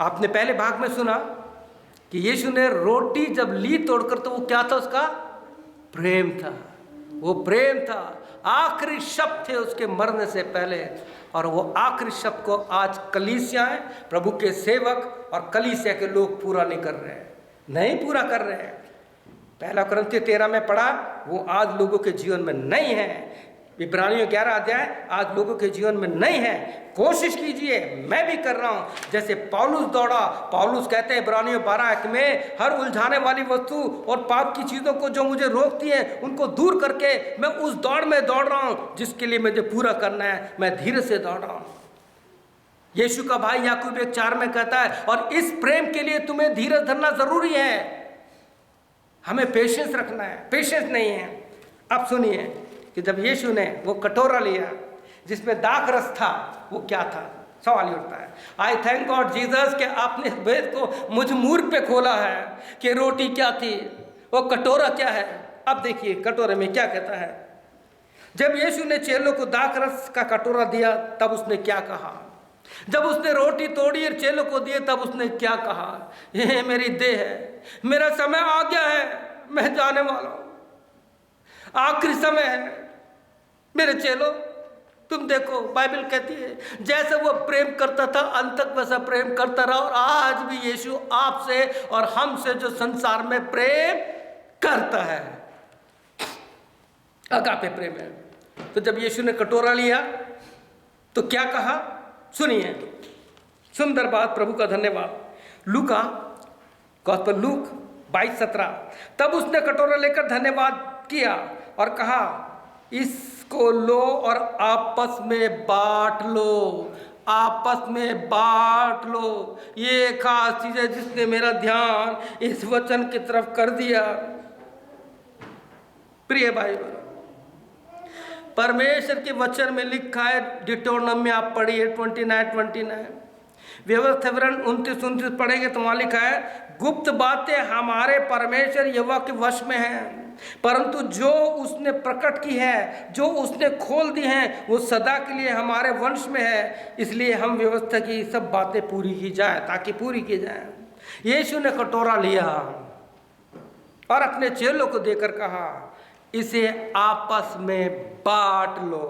आपने पहले भाग में सुना कि यीशु ने रोटी जब ली तोड़कर, तो वो क्या था? उसका प्रेम था। वो प्रेम था, आखिरी शब्द थे उसके मरने से पहले। और वो आखिरी शब्द को आज कलीसियाएं, प्रभु के सेवक और कलीसिया के लोग पूरा नहीं कर रहे हैं, नहीं पूरा कर रहे हैं। 1 कुरिन्थियों 13 में पढ़ा, वो आज लोगों के जीवन में नहीं है। इब्रानियों 11 अध्याय आज लोगों के जीवन में नहीं है। कोशिश कीजिए, मैं भी कर रहा हूं। जैसे पौलुस दौड़ा, पौलुस कहते हैं इब्रानियों 12 में, हर उलझाने वाली वस्तु और पाप की चीज़ों को जो मुझे रोकती हैं, उनको दूर करके मैं उस दौड़ में दौड़ रहा हूं जिसके लिए मुझे पूरा करना है। मैं धीरे से दौड़ रहा हूं। यीशु का भाई याकूब 1:4 में कहता है, और इस प्रेम के लिए तुम्हें धीरज धरना जरूरी है। हमें पेशेंस रखना है, पेशेंस नहीं है। अब सुनिए कि जब यीशु ने वो कटोरा लिया जिसमें दाख रस था, वो क्या था? सवाल उठता है। आई थैंक गॉड जीसस कि आपने वेद को मुझ मूर्ख पे खोला है कि रोटी क्या थी, वो कटोरा क्या है। अब देखिए कटोरे में क्या कहता है। जब यीशु ने चेलों को दाख रस का कटोरा दिया, तब उसने क्या कहा? जब उसने रोटी तोड़ी और चेलों को दिए, तब उसने क्या कहा? ये मेरी देह है, मेरा समय आ गया है, मैं जाने वाला हूं, आखिरी समय है। मेरे चेलों, तुम देखो, बाइबल कहती है जैसे वो प्रेम करता था अंत तक वैसा प्रेम करता रहा। और आज भी यीशु आपसे और हमसे जो संसार में प्रेम करता है, अगापे प्रेम है। तो जब यीशु ने कटोरा लिया तो क्या कहा? सुनिए, सुंदर बात, प्रभु का धन्यवाद। लूका, गॉस्पेल लूक 22:17, तब उसने कटोरा लेकर धन्यवाद किया और कहा, इसको लो और आपस में बांट लो, आपस में बांट लो। ये खास चीज है जिसने मेरा ध्यान इस वचन की तरफ कर दिया। प्रिय भाई, परमेश्वर के वचन में लिखा है, डिटोनॉमी में आप पढ़िए 29:29, व्यवस्था विवरण 29-29 पढ़ेंगे तो वहाँ लिखा है, गुप्त बातें हमारे परमेश्वर यहोवा के वश में हैं, परंतु जो उसने प्रकट की है, जो उसने खोल दी हैं, वो सदा के लिए हमारे वंश में है। इसलिए हम व्यवस्था की सब बातें पूरी की जाए, ताकि पूरी की जाए। यीशु ने कटोरा लिया और अपने चेलों को देकर कहा, इसे आपस में बांट लो।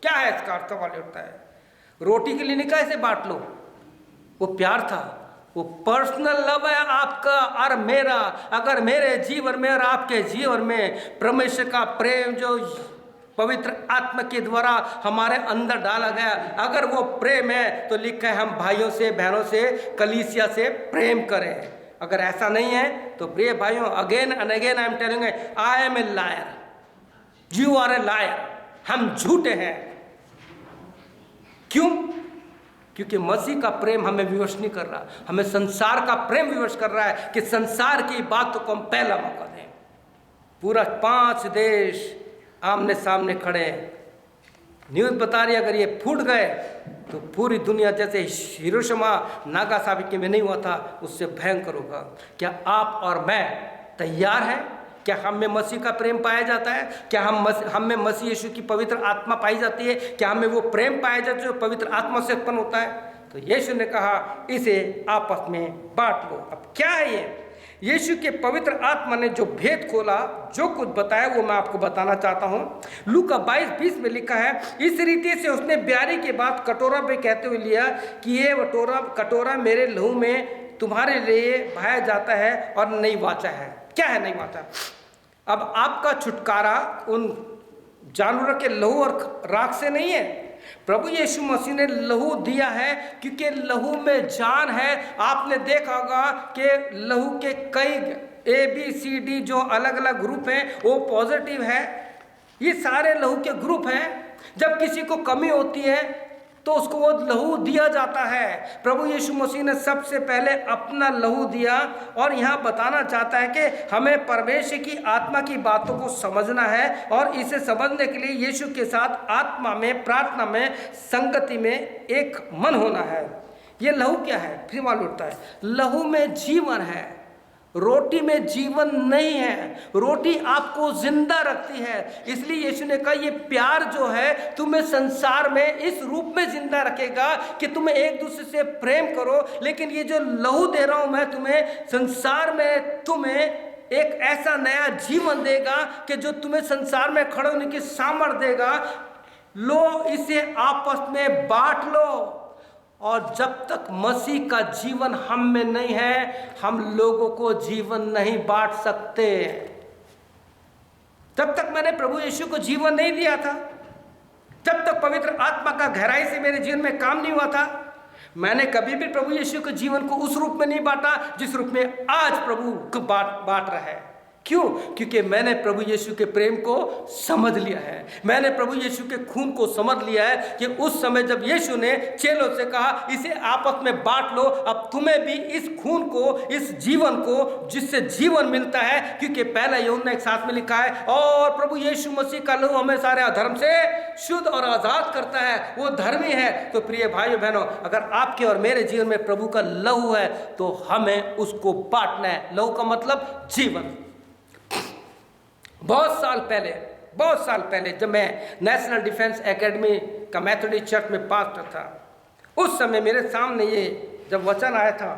क्या है इसका अर्थ? सवाल उठता है, रोटी के लिए नहीं कहा इसे बांट लो, वो प्यार था, वो पर्सनल लव है आपका और मेरा। अगर मेरे जीवन में और आपके जीवन में परमेश्वर का प्रेम जो पवित्र आत्मा के द्वारा हमारे अंदर डाला गया, अगर वो प्रेम है तो लिखा है हम भाइयों से, बहनों से, कलीसिया से प्रेम करें। अगर ऐसा नहीं है तो प्रिय भाइयों, again and again I am telling, I am a liar, you are a liar. हम झूठे हैं। क्यों? क्योंकि मसीह का प्रेम हमें विवश नहीं कर रहा, हमें संसार का प्रेम विवश कर रहा है कि संसार की बातों को हम पहला मौका दें। पूरा 5 देश आमने सामने खड़े हैं, न्यूज़ बता रही है अगर ये फूट गए तो पूरी दुनिया जैसे हिरोशिमा नागासाकी में नहीं हुआ था उससे भयंकर होगा। क्या आप और मैं तैयार हैं? क्या हम में मसीह का प्रेम पाया जाता है? क्या हम में मसीह यीशु की पवित्र आत्मा पाई जाती है? क्या हमें वो प्रेम पाया जाता है जो पवित्र आत्मा से उत्पन्न होता है? तो यीशु ने कहा इसे आपस में बांट लो। अब क्या है ये? यीशु के पवित्र आत्मा ने जो भेद खोला, जो कुछ बताया, वो मैं आपको बताना चाहता हूँ। लूका 22:20 में लिखा है, इस रीति से उसने ब्यारी के बाद कटोरा पे कहते हुए लिया कि ये कटोरा मेरे लहू में तुम्हारे लिए बहाया जाता है और नई वाचा है। क्या है नई वाचा? अब आपका छुटकारा उन जानवरों के लहू और राख से नहीं है। प्रभु यीशु मसीह ने लहू दिया है क्योंकि लहू में जान है। आपने देखा होगा कि लहू के कई ABCD जो अलग अलग ग्रुप हैं वो पॉजिटिव है। ये सारे लहू के ग्रुप हैं। जब किसी को कमी होती है तो उसको वो लहू दिया जाता है। प्रभु यीशु मसीह ने सबसे पहले अपना लहू दिया और यहाँ बताना चाहता है कि हमें परमेश्वर की आत्मा की बातों को समझना है और इसे समझने के लिए यीशु के साथ आत्मा में, प्रार्थना में, संगति में एक मन होना है। ये लहू क्या है? फिर मालूम होता है लहू में जीवन है, रोटी में जीवन नहीं है। रोटी आपको जिंदा रखती है। इसलिए यीशु ने कहा ये प्यार जो है तुम्हें संसार में इस रूप में जिंदा रखेगा कि तुम्हें एक दूसरे से प्रेम करो, लेकिन ये जो लहू दे रहा हूं मैं तुम्हें, संसार में तुम्हें एक ऐसा नया जीवन देगा कि जो तुम्हें संसार में खड़े होने की सामर्थ्य देगा। लो, इसे आपस में बांट लो। और जब तक मसीह का जीवन हम में नहीं है, हम लोगों को जीवन नहीं बांट सकते। जब तक मैंने प्रभु यीशु को जीवन नहीं दिया था, जब तक पवित्र आत्मा का गहराई से मेरे जीवन में काम नहीं हुआ था, मैंने कभी भी प्रभु यीशु के जीवन को उस रूप में नहीं बांटा जिस रूप में आज प्रभु बांट रहा है। क्यों? क्योंकि मैंने प्रभु यीशु के प्रेम को समझ लिया है। मैंने प्रभु यीशु के खून को समझ लिया है कि उस समय जब यीशु ने चेलों से कहा इसे आपस में बांट लो, अब तुम्हें भी इस खून को, इस जीवन को, जिससे जीवन मिलता है, क्योंकि पहला यूहन्ना 1:7 में लिखा है और प्रभु यीशु मसीह का लहू हमें सारे अधर्म से शुद्ध और आजाद करता है, वो धर्मी है। तो प्रिय भाइयों बहनों, अगर आपके और मेरे जीवन में प्रभु का लहू है तो हमें उसको बांटना है। लहू का मतलब जीवन। बहुत साल पहले जब मैं नेशनल डिफेंस एकेडमी का मेथोडिस्ट चर्च में पास्टर था, उस समय मेरे सामने ये जब वचन आया था,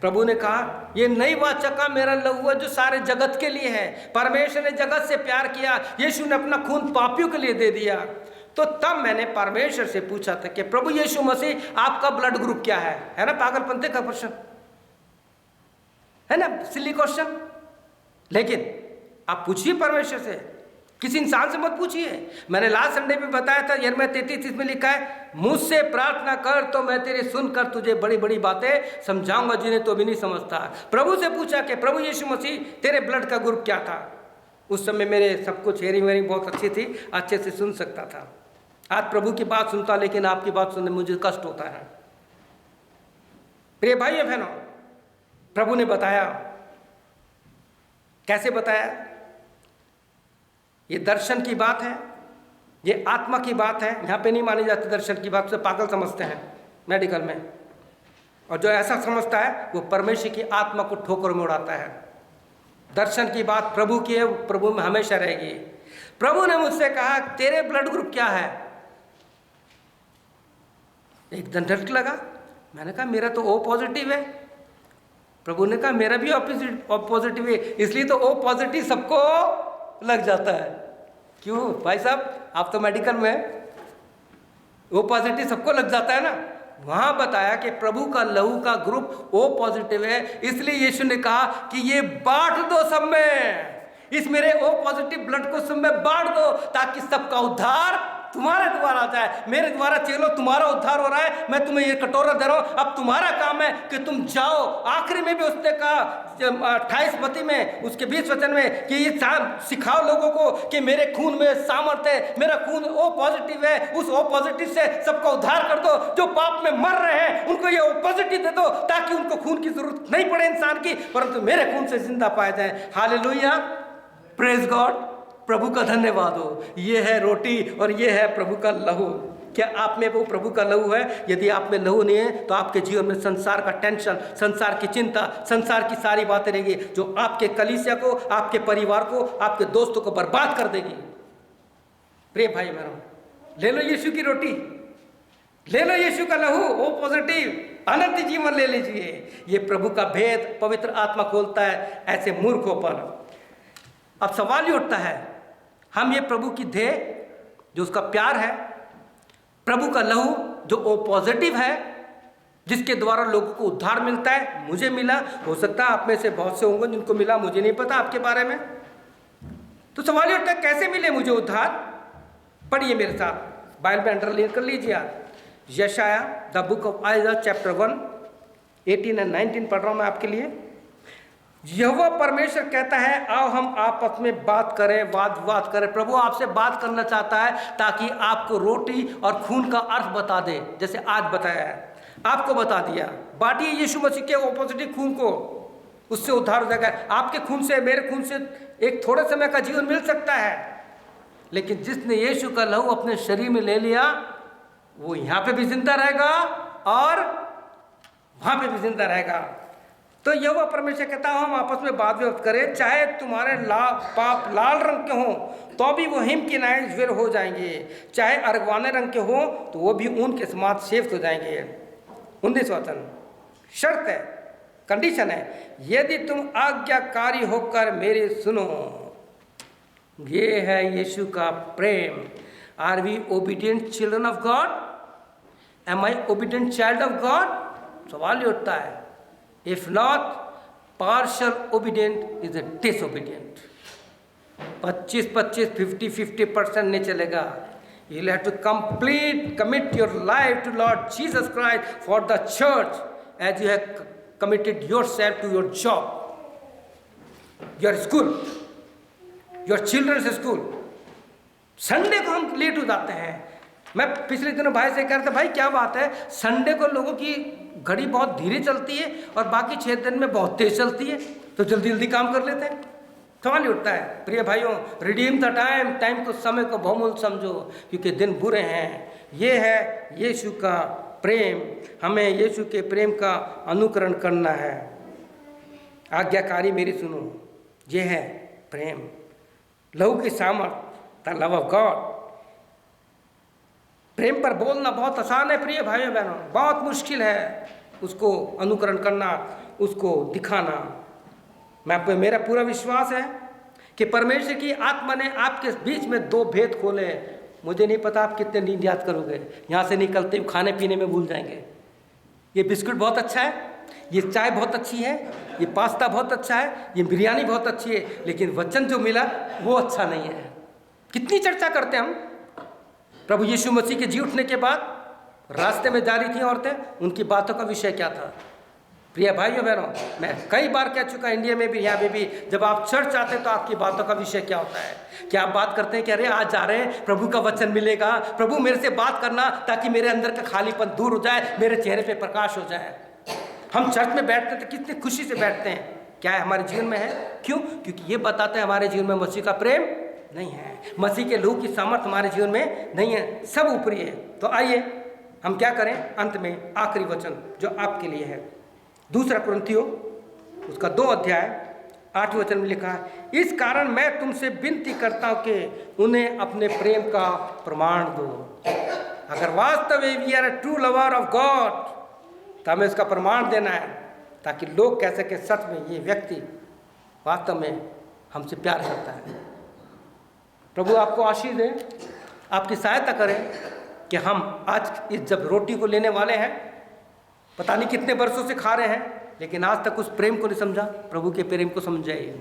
प्रभु ने कहा ये नई वाचा का मेरा लहू है जो सारे जगत के लिए है। परमेश्वर ने जगत से प्यार किया, यीशु ने अपना खून पापियों के लिए दे दिया। तो तब मैंने परमेश्वर से पूछा था कि प्रभु यीशु मसीह आपका ब्लड ग्रुप क्या है ना? पागलपंते का प्रश्न है ना, सिली क्वेश्चन। लेकिन आप पूछिए परमेश्वर से, किसी इंसान से मत पूछिए। मैंने लास्ट संडे में बताया था, यिर्मयाह 33:30 में लिखा है, मुझसे प्रार्थना कर तो मैं तेरी सुनकर तुझे बड़ी बड़ी बातें समझाऊंगा जिन्हें तो भी नहीं समझता। प्रभु से पूछा कि प्रभु यीशु मसीह तेरे ब्लड का ग्रुप क्या था? उस समय मेरे सब कुछ हेयरिंग वेयरिंग बहुत अच्छी थी, अच्छे से सुन सकता था। आज प्रभु की बात सुनता, लेकिन आपकी बात सुनने में मुझे कष्ट होता है। प्रिय भाइयों बहनों, प्रभु ने बताया। कैसे बताया? ये दर्शन की बात है, ये आत्मा की बात है। यहाँ पे नहीं मानी जाती दर्शन की बात, से पागल समझते हैं मेडिकल में। और जो ऐसा समझता है वो परमेश्वर की आत्मा को ठोकरों में उड़ाता है। दर्शन की बात प्रभु की है, वो प्रभु में हमेशा रहेगी। प्रभु ने मुझसे कहा तेरे ब्लड ग्रुप क्या है? एकदम झटक लगा। मैंने कहा मेरा तो ओ पॉजिटिव है। प्रभु ने कहा मेरा भी पॉजिटिव है, इसलिए तो ओ पॉजिटिव सबको लग जाता है। क्यों भाई साहब, आप तो मेडिकल में, ओ पॉजिटिव सबको लग जाता है ना। वहां बताया कि प्रभु का लहू का ग्रुप ओ पॉजिटिव है, इसलिए यीशु ने कहा कि ये बांट दो सब में, इस मेरे ओ पॉजिटिव ब्लड को सब में बांट दो, ताकि सबका उद्धार तुम्हारे द्वारा आ जाए। मेरे द्वारा चलो तुम्हारा उद्धार हो रहा है, मैं तुम्हें ये कटोरा दे रहा हूं, अब तुम्हारा काम है कि तुम जाओ। आखिरी में भी उसने कहा 28 मत्ती में उसके 20 वचन में कि ये सिखाओ लोगों को कि मेरे खून में सामर्थ्य है, मेरा खून ओ पॉजिटिव है, उस ओ पॉजिटिव से सबका उद्धार कर दो। जो पाप में मर रहे हैं उनको ये ओ पॉजिटिव दे दो, ताकि उनको खून की जरूरत नहीं पड़े इंसान की, परंतु मेरे खून से जिंदा पाया जाए। हालेलुया, प्रेज गॉड, प्रभु का धन्यवाद हो। ये है रोटी और ये है प्रभु का लहू। क्या आप में वो प्रभु का लहू है? यदि आप में लहू नहीं है तो आपके जीवन में संसार का टेंशन, संसार की चिंता, संसार की सारी बातें रहेगी जो आपके कलीसिया को, आपके परिवार को, आपके दोस्तों को बर्बाद कर देगी। प्रिय भाई बहनों, ले लो यीशु की रोटी, ले लो यीशु का लहू, ओ पॉजिटिव अनंत जीवन ले लीजिए। ये प्रभु का भेद पवित्र आत्मा खोलता है ऐसे मूर्खों पर। अब सवाल ये उठता है, हम ये प्रभु की देह जो उसका प्यार है, प्रभु का लहू जो ओ पॉजिटिव है, जिसके द्वारा लोगों को उद्धार मिलता है, मुझे मिला, हो सकता है आप में से बहुत से होंगे जिनको मिला, मुझे नहीं पता आपके बारे में। तो सवाल ये उठता है कैसे मिले मुझे उद्धार? पढ़िए मेरे साथ, बाइबल में अंडरलाइन कर लीजिए आप। यशाया the book of Aiza chapter 1 18 और 19 पढ़ रहा हूँ मैं आपके लिए। यहोवा परमेश्वर कहता है आओ हम आपस में बात करें, वाद विवाद करें। प्रभु आपसे बात करना चाहता है ताकि आपको रोटी और खून का अर्थ बता दे, जैसे आज बताया है, आपको बता दिया। बांटिए यीशु मसीह के ऑपोजिटिव खून को, उससे उद्धार हो जाएगा। आपके खून से, मेरे खून से एक थोड़े समय का जीवन मिल सकता है, लेकिन जिसने यीशु का लहू अपने शरीर में ले लिया वो यहाँ पे भी जिंदा रहेगा और वहाँ पे भी जिंदा रहेगा। तो यहोवा परमेश्वर कहता है हम आपस में बात विवाद करें, चाहे तुम्हारे पाप लाल रंग के हों तो भी वो हिम के नाए ज्वेल हो जाएंगे, चाहे अर्गवाने रंग के हों तो वो भी ऊन के समान श्वेत हो जाएंगे। 19 वचन, शर्त है, कंडीशन है, यदि तुम आज्ञाकारी होकर मेरे सुनो। ये है यीशु का प्रेम। Are we obedient children of God? Am I obedient child of God? सवाल ये उठता है। If not, partial obedient is a disobedient. 25, 50% नहीं चलेगा। You'll have to commit your life to Lord Jesus Christ for the church as you have committed yourself to your job, your school, your children's school. Sunday को हम late हो जाते हैं। मैं पिछले दिनों भाई से कह रहा था, भाई क्या बात है, संडे को लोगों की घड़ी बहुत धीरे चलती है और बाकी 6 दिन में बहुत तेज चलती है, तो जल्दी जल्दी काम कर लेते हैं। सवाल उठता है, प्रिय भाइयों, रिडीम द टाइम, टाइम को, समय को बहुमूल्य समझो, क्योंकि दिन बुरे हैं। ये है यीशु का प्रेम, हमें यीशु के प्रेम का अनुकरण करना है। आज्ञाकारी मेरी सुनो, ये है प्रेम, लहू की सामर्थ, द लव ऑफ गॉड। प्रेम पर बोलना बहुत आसान है प्रिय भाइयों बहनों, बहुत मुश्किल है उसको अनुकरण करना, उसको दिखाना। मेरा पूरा विश्वास है कि परमेश्वर की आत्मा ने आपके बीच में 2 भेद खोले। मुझे नहीं पता आप कितने नींद याद करोगे, यहाँ से निकलते हुए खाने पीने में भूल जाएंगे। ये बिस्कुट बहुत अच्छा है, ये चाय बहुत अच्छी है, ये पास्ता बहुत अच्छा है, ये बिरयानी बहुत अच्छी है, लेकिन वचन जो मिला वो अच्छा नहीं है। कितनी चर्चा करते हैं हम। प्रभु यीशु मसीह के जी उठने के बाद रास्ते में जा रही थी औरतें, उनकी बातों का विषय क्या था? प्रिय भाइयों बहनों, मैं कई बार कह चुका, इंडिया में भी, यहाँ में भी, जब आप चर्च आते हैं तो आपकी बातों का विषय क्या होता है? क्या आप बात करते हैं कि अरे आज जा रहे हैं, प्रभु का वचन मिलेगा, प्रभु मेरे से बात करना ताकि मेरे अंदर का खालीपन दूर हो जाए, मेरे चेहरे पे प्रकाश हो जाए। हम चर्च में बैठते हैं तो कितनी खुशी से बैठते हैं। क्या है हमारे जीवन में है? क्यों? क्योंकि ये बताते हैं हमारे जीवन में मसीह का प्रेम नहीं है, मसीह के लहू की सामर्थ हमारे जीवन में नहीं है, सब ऊपरी है। तो आइए हम क्या करें? अंत में आखिरी वचन जो आपके लिए है, 2 कुरिन्थियों उसका 2 अध्याय 8 वचन में लिखा है, इस कारण मैं तुमसे विनती करता हूं कि उन्हें अपने प्रेम का प्रमाण दो। अगर वास्तव में we are a true lover of God तो हमें इसका प्रमाण देना है, ताकि लोग कह सके सच में ये व्यक्ति वास्तव में हमसे प्यार करता है। प्रभु आपको आशीष दे, आपकी सहायता करें कि हम आज इस जब रोटी को लेने वाले हैं, पता नहीं कितने वर्षों से खा रहे हैं, लेकिन आज तक उस प्रेम को नहीं समझा, प्रभु के प्रेम को समझाइए।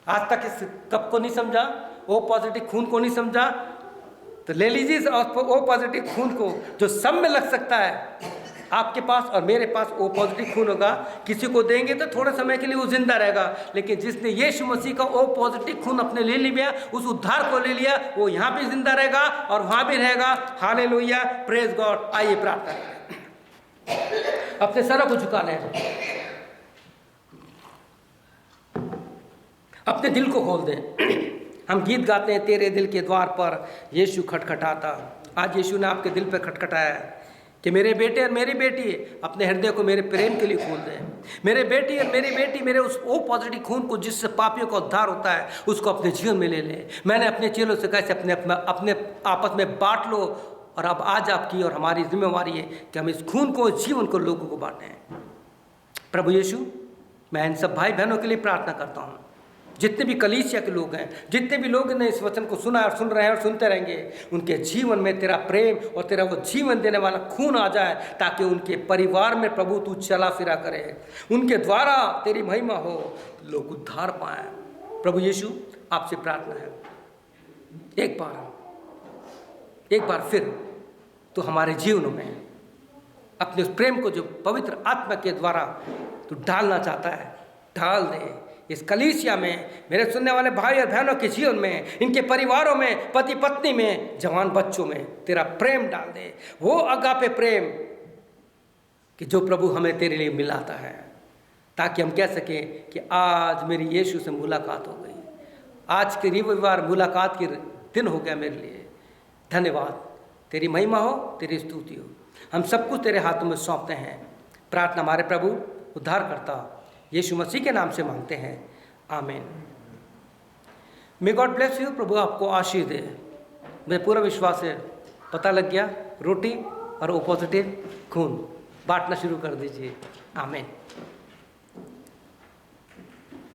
आज तक इस कप को नहीं समझा, ओ पॉजिटिव खून को नहीं समझा, तो ले लीजिए इस ओ पॉजिटिव खून को जो सब में लग सकता है। आपके पास और मेरे पास ओ पॉजिटिव खून होगा, किसी को देंगे तो थोड़े समय के लिए वो जिंदा रहेगा, लेकिन जिसने यीशु मसीह का ओ पॉजिटिव खून अपने ले लिया, उस उद्धार को ले लिया, वो यहाँ भी जिंदा रहेगा और वहाँ भी रहेगा। Hallelujah, praise God. आइए प्रार्थना करें, अपने सरों को झुका लें, अपने दिल को खोल दें। हम गीत गाते हैं, तेरे दिल के द्वार पर यीशु खटखटाता। आज यीशु ने आपके दिल पर खटखटाया कि मेरे बेटे और मेरी बेटी अपने हृदय को मेरे प्रेम के लिए खोल दें। मेरे बेटी और मेरी बेटी मेरे उस ओ पॉजिटिव खून को जिससे पापियों का उद्धार होता है, उसको अपने जीवन में ले लें। मैंने अपने चेलों से कैसे अपने आपस में बांट लो, और अब आज आपकी और हमारी जिम्मेवारी है कि हम इस खून को, जीवन को लोगों को बांटें। प्रभु यीशु, मैं इन सब भाई बहनों के लिए प्रार्थना करता हूँ, जितने भी कलीसिया के लोग हैं, जितने भी लोग ने इस वचन को सुना और सुन रहे हैं और सुनते रहेंगे, उनके जीवन में तेरा प्रेम और तेरा वो जीवन देने वाला खून आ जाए, ताकि उनके परिवार में प्रभु तू चला फिरा करे, उनके द्वारा तेरी महिमा हो, लोग उद्धार पाएं। प्रभु यीशु, आपसे प्रार्थना है, एक बार फिर तो हमारे जीवनों में अपने उस प्रेम को जो पवित्र आत्मा के द्वारा तू डालना चाहता है, डाल दे इस कलीसिया में, मेरे सुनने वाले भाई और बहनों के जीवन में, इनके परिवारों में, पति पत्नी में, जवान बच्चों में तेरा प्रेम डाल दे, वो अगापे प्रेम कि जो प्रभु हमें तेरे लिए मिलाता है, ताकि हम कह सकें कि आज मेरी यीशु से मुलाकात हो गई, आज के रविवार मुलाकात के दिन हो गया मेरे लिए। धन्यवाद, तेरी महिमा हो, तेरी स्तुति हो। हम सब कुछ तेरे हाथों में सौंपते हैं। प्रार्थना हमारे प्रभु उद्धारकर्ता यीशु मसीह के नाम से मांगते हैं, आमीन। May God bless you. प्रभु आपको आशीष दे। मुझे पूरा विश्वास है, पता लग गया, रोटी और ओ पॉजिटिव खून बांटना शुरू कर दीजिए। आमीन।